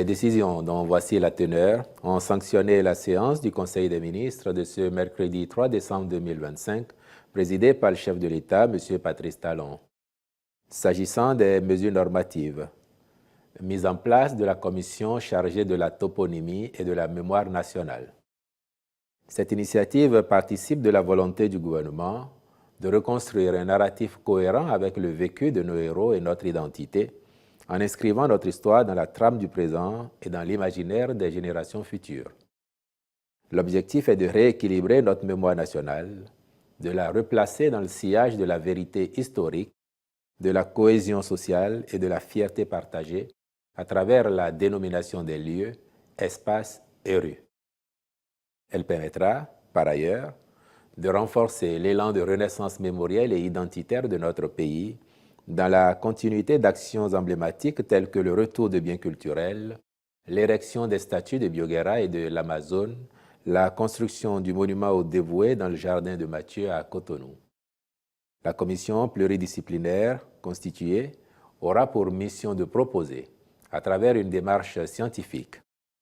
Les décisions dont voici la teneur ont sanctionné la séance du Conseil des ministres de ce mercredi 3 décembre 2025, présidée par le chef de l'État, M. Patrice Talon. S'agissant des mesures normatives, mise en place de la commission chargée de la toponymie et de la mémoire nationale. Cette initiative participe de la volonté du gouvernement de reconstruire un narratif cohérent avec le vécu de nos héros et notre identité, en inscrivant notre histoire dans la trame du présent et dans l'imaginaire des générations futures. L'objectif est de rééquilibrer notre mémoire nationale, de la replacer dans le sillage de la vérité historique, de la cohésion sociale et de la fierté partagée à travers la dénomination des lieux, espaces et rues. Elle permettra, par ailleurs, de renforcer l'élan de renaissance mémorielle et identitaire de notre pays dans la continuité d'actions emblématiques telles que le retour de biens culturels, l'érection des statues de Bioguera et de l'Amazone, la construction du monument aux dévoués dans le jardin de Mathieu à Cotonou. La commission pluridisciplinaire constituée aura pour mission de proposer, à travers une démarche scientifique,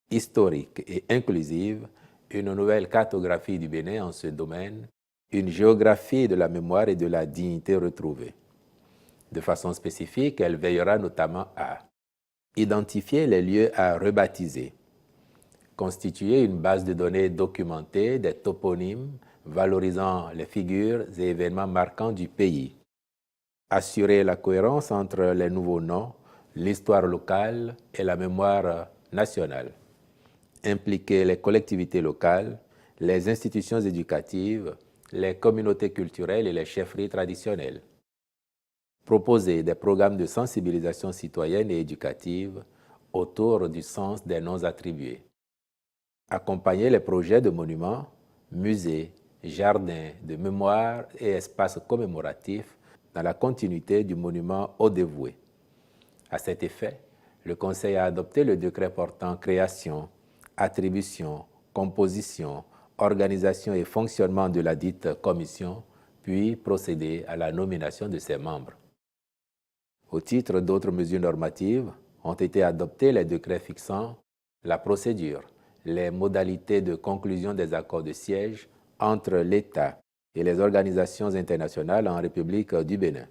historique et inclusive, une nouvelle cartographie du Bénin en ce domaine, une géographie de la mémoire et de la dignité retrouvée. De façon spécifique, elle veillera notamment à identifier les lieux à rebaptiser, constituer une base de données documentée des toponymes valorisant les figures et événements marquants du pays, assurer la cohérence entre les nouveaux noms, l'histoire locale et la mémoire nationale, impliquer les collectivités locales, les institutions éducatives, les communautés culturelles et les chefferies traditionnelles. Proposer des programmes de sensibilisation citoyenne et éducative autour du sens des noms attribués. Accompagner les projets de monuments, musées, jardins de mémoire et espaces commémoratifs dans la continuité du monument aux dévoués. À cet effet, le Conseil a adopté le décret portant création, attribution, composition, organisation et fonctionnement de la dite commission, puis procédé à la nomination de ses membres. Au titre d'autres mesures normatives, ont été adoptés les décrets fixant la procédure, les modalités de conclusion des accords de siège entre l'État et les organisations internationales en République du Bénin,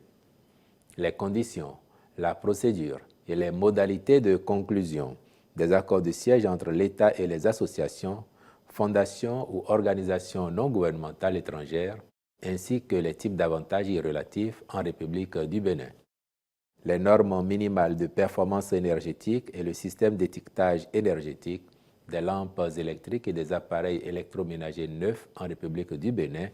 les conditions, la procédure et les modalités de conclusion des accords de siège entre l'État et les associations, fondations ou organisations non gouvernementales étrangères, ainsi que les types d'avantages y relatifs en République du Bénin. Les normes minimales de performance énergétique et le système d'étiquetage énergétique des lampes électriques et des appareils électroménagers neufs en République du Bénin,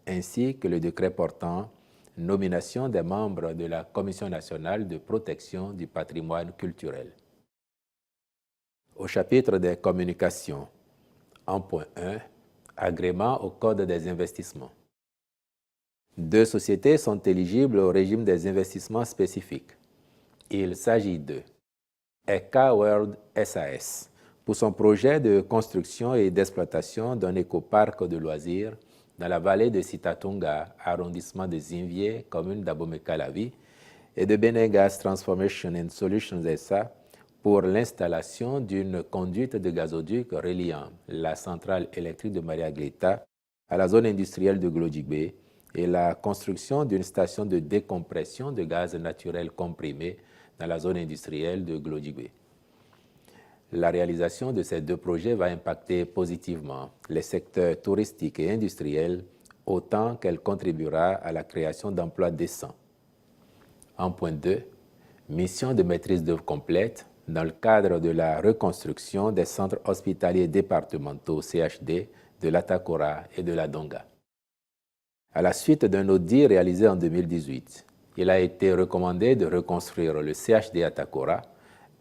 ainsi que le décret portant nomination des membres de la Commission nationale de protection du patrimoine culturel. Au chapitre des communications, en point 1, agrément au Code des investissements. 2 sociétés sont éligibles au régime des investissements spécifiques. Il s'agit de ECA World SAS pour son projet de construction et d'exploitation d'un écoparc de loisirs dans la vallée de Sitatunga, arrondissement de Zinvier, commune d'Abomey-Calavi, et de Benegas Transformation and Solutions SA pour l'installation d'une conduite de gazoduc reliant la centrale électrique de Maria Gleta à la zone industrielle de Glodjigbe et la construction d'une station de décompression de gaz naturel comprimé dans la zone industrielle de Glodjigbe. La réalisation de ces 2 projets va impacter positivement les secteurs touristiques et industriels autant qu'elle contribuera à la création d'emplois décents. En point 2, mission de maîtrise d'œuvre complète dans le cadre de la reconstruction des centres hospitaliers départementaux CHD de l'Atakora et de la Donga. À la suite d'un audit réalisé en 2018, il a été recommandé de reconstruire le CHD Atakora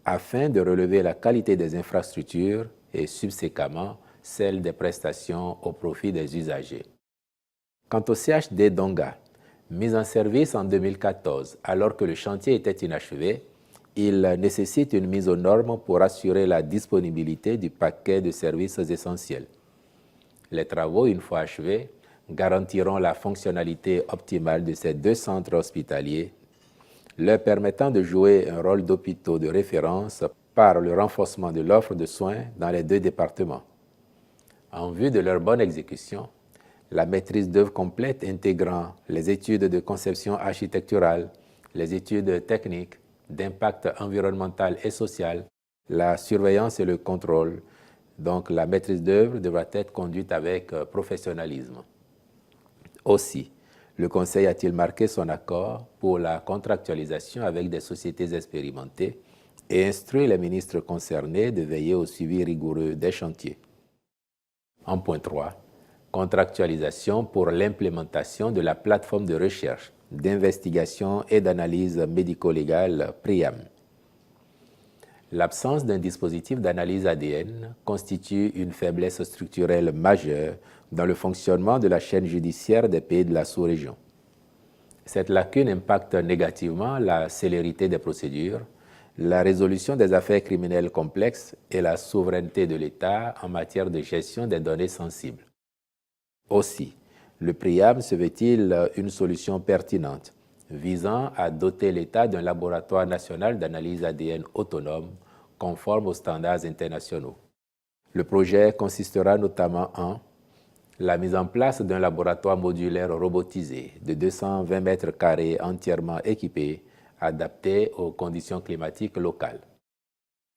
afin de relever la qualité des infrastructures et subséquemment celle des prestations au profit des usagers. Quant au CHD Donga, mis en service en 2014 alors que le chantier était inachevé, il nécessite une mise aux normes pour assurer la disponibilité du paquet de services essentiels. Les travaux, une fois achevés, garantiront la fonctionnalité optimale de ces 2 centres hospitaliers, leur permettant de jouer un rôle d'hôpitaux de référence par le renforcement de l'offre de soins dans les 2 départements. En vue de leur bonne exécution, la maîtrise d'œuvre complète intégrant les études de conception architecturale, les études techniques, d'impact environnemental et social, la surveillance et le contrôle. Donc la maîtrise d'œuvre devra être conduite avec professionnalisme. Aussi, le Conseil a-t-il marqué son accord pour la contractualisation avec des sociétés expérimentées et instruit les ministres concernés de veiller au suivi rigoureux des chantiers. En point 3, contractualisation pour l'implémentation de la plateforme de recherche, d'investigation et d'analyse médico-légale PRIAM. L'absence d'un dispositif d'analyse ADN constitue une faiblesse structurelle majeure dans le fonctionnement de la chaîne judiciaire des pays de la sous-région. Cette lacune impacte négativement la célérité des procédures, la résolution des affaires criminelles complexes et la souveraineté de l'État en matière de gestion des données sensibles. Aussi, le PRIAM se veut-il une solution pertinente visant à doter l'État d'un laboratoire national d'analyse ADN autonome conforme aux standards internationaux. Le projet consistera notamment en la mise en place d'un laboratoire modulaire robotisé de 220 mètres carrés entièrement équipé, adapté aux conditions climatiques locales.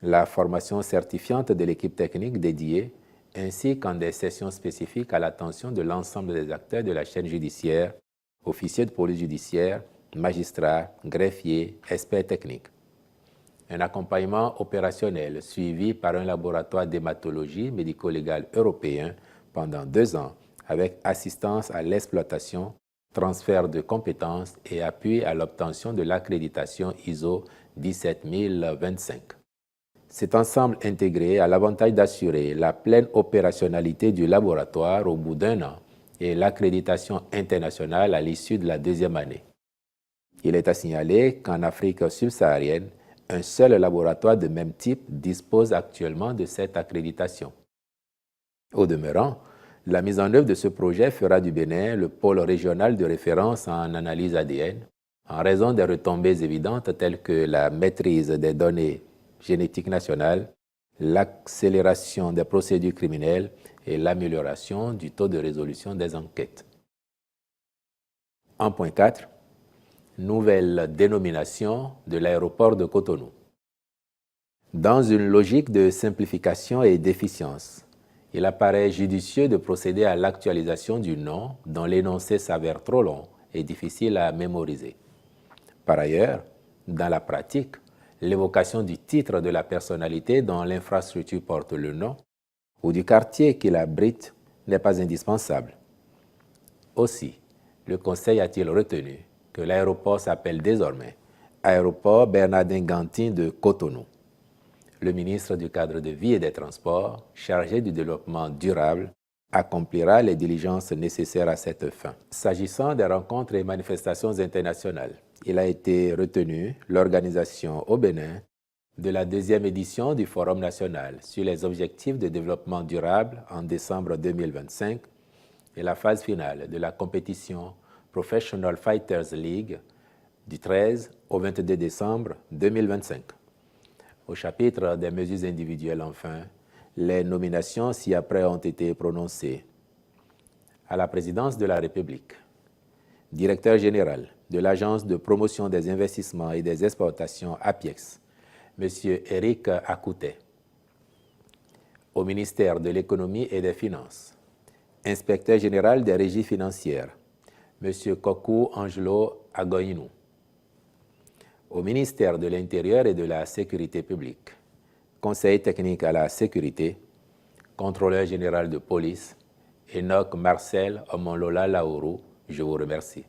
La formation certifiante de l'équipe technique dédiée, ainsi qu'en des sessions spécifiques à l'attention de l'ensemble des acteurs de la chaîne judiciaire, officiers de police judiciaire, magistrats, greffiers, experts techniques. Un accompagnement opérationnel suivi par un laboratoire d'hématologie médico-légale européen pendant 2 ans avec assistance à l'exploitation, transfert de compétences et appui à l'obtention de l'accréditation ISO 17025. Cet ensemble intégré a l'avantage d'assurer la pleine opérationnalité du laboratoire au bout d'1 an et l'accréditation internationale à l'issue de la 2e année. Il est à signaler qu'en Afrique subsaharienne, un seul laboratoire de même type dispose actuellement de cette accréditation. Au demeurant, la mise en œuvre de ce projet fera du Bénin le pôle régional de référence en analyse ADN, en raison des retombées évidentes telles que la maîtrise des données génétiques nationales, l'accélération des procédures criminelles et l'amélioration du taux de résolution des enquêtes. En point 4, nouvelle dénomination de l'aéroport de Cotonou. Dans une logique de simplification et d'efficience, il apparaît judicieux de procéder à l'actualisation du nom dont l'énoncé s'avère trop long et difficile à mémoriser. Par ailleurs, dans la pratique, l'évocation du titre de la personnalité dont l'infrastructure porte le nom ou du quartier qui l'abrite n'est pas indispensable. Aussi, le Conseil a-t-il retenu que l'aéroport s'appelle désormais Aéroport Bernardin-Gantin de Cotonou. Le ministre du Cadre de Vie et des Transports, chargé du développement durable, accomplira les diligences nécessaires à cette fin. S'agissant des rencontres et manifestations internationales, il a été retenu l'organisation au Bénin de la 2e édition du Forum national sur les objectifs de développement durable en décembre 2025 et la phase finale de la compétition Professional Fighters League du 13 au 22 décembre 2025. Au chapitre des mesures individuelles, enfin, les nominations ci-après ont été prononcées. À la présidence de la République, directeur général de l'Agence de promotion des investissements et des exportations APIEX, M. Éric Akouté. Au ministère de l'Économie et des Finances, inspecteur général des régies financières, M. Kokou Angelo Agoinou. Au ministère de l'Intérieur et de la Sécurité publique, conseiller technique à la sécurité, contrôleur général de police, Enoch Marcel Omolola Laourou, je vous remercie.